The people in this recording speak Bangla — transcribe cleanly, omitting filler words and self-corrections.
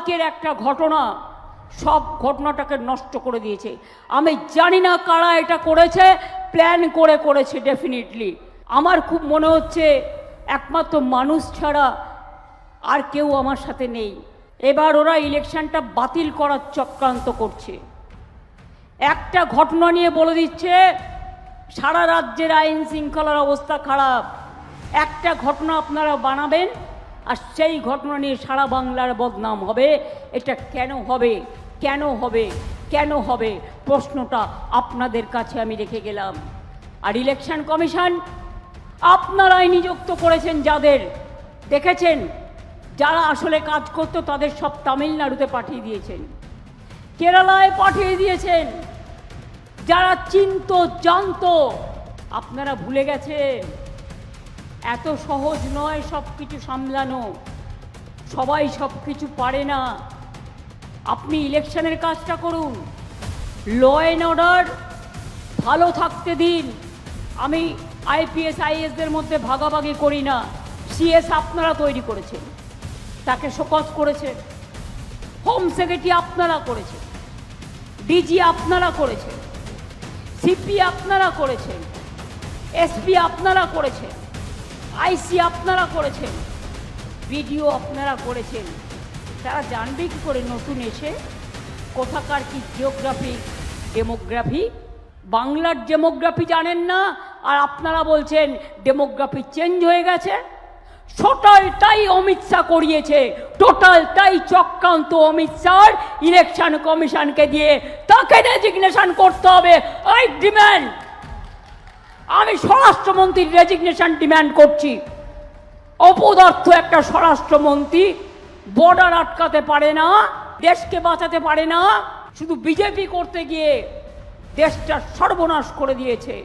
কালকের একটা ঘটনা সব ঘটনাটাকে নষ্ট করে দিয়েছে। আমি জানি না কারা এটা করেছে, প্ল্যান করে করেছে ডেফিনেটলি। আমার খুব মনে হচ্ছে একমাত্র মানুষ ছাড়া আর কেউ আমার সাথে নেই। এবার ওরা ইলেকশনটা বাতিল করার চক্রান্ত করছে। একটা ঘটনা নিয়ে বলে দিচ্ছে সারা রাজ্যের আইন শৃঙ্খলার অবস্থা খারাপ। একটা ঘটনা আপনারা বানাবেন আর সেই ঘটনা নিয়ে সারা বাংলার বদনাম হবে। এটা কেন হবে, কেন হবে, কেন হবে, প্রশ্নটা আপনাদের কাছে আমি রেখে গেলাম। আর ইলেকশন কমিশন আপনারাই নিযুক্ত করেছেন যাদের, দেখেছেন যারা আসলে কাজ করতো তাদের সব তামিলনাড়ুতে পাঠিয়ে দিয়েছেন, কেরালায় পাঠিয়ে দিয়েছেন। যারা চিনতো জানতো, আপনারা ভুলে গেছেন এত সহজ নয় সব কিছু সামলানো, সবাই সব কিছু পারে না। আপনি ইলেকশনের কাজটা করুন, ল অ্যান্ড অর্ডার ভালো থাকতে দিন। আমি আইপিএস আইএসদের মধ্যে ভাগাভাগি করি না। সিএস আপনারা তৈরি করেছেন, তাকে শোকজ করেছেন, হোম সেক্রেটারি আপনারা করেছেন, ডিজি আপনারা করেছেন, সিপি আপনারা করেছেন, এসপি আপনারা করেছেন, আইসি আপনারা করেছেন, বিডিও আপনারা করেছেন। তারা জানবে কি করে নতুন এসে কোথাকার কি জিওগ্রাফি, ডেমোগ্রাফি? বাংলার ডেমোগ্রাফি জানেন না, আর আপনারা বলছেন ডেমোগ্রাফি চেঞ্জ হয়ে গেছে। টোটালটাই অমিত শাহ করিয়েছে, টোটালটাই চক্রান্ত অমিত শাহ ইলেকশন কমিশনকে দিয়ে। তাকে রেজিগনেশন করতে হবে। আমি স্বরাষ্ট্রমন্ত্রীর রেজিগনেশন ডিমান্ড করছি। অপদার্থ একটা স্বরাষ্ট্রমন্ত্রী, বর্ডার আটকাতে পারে না, দেশকে বাঁচাতে পারে না, শুধু বিজেপি করতে গিয়ে দেশটা সর্বনাশ করে দিয়েছে।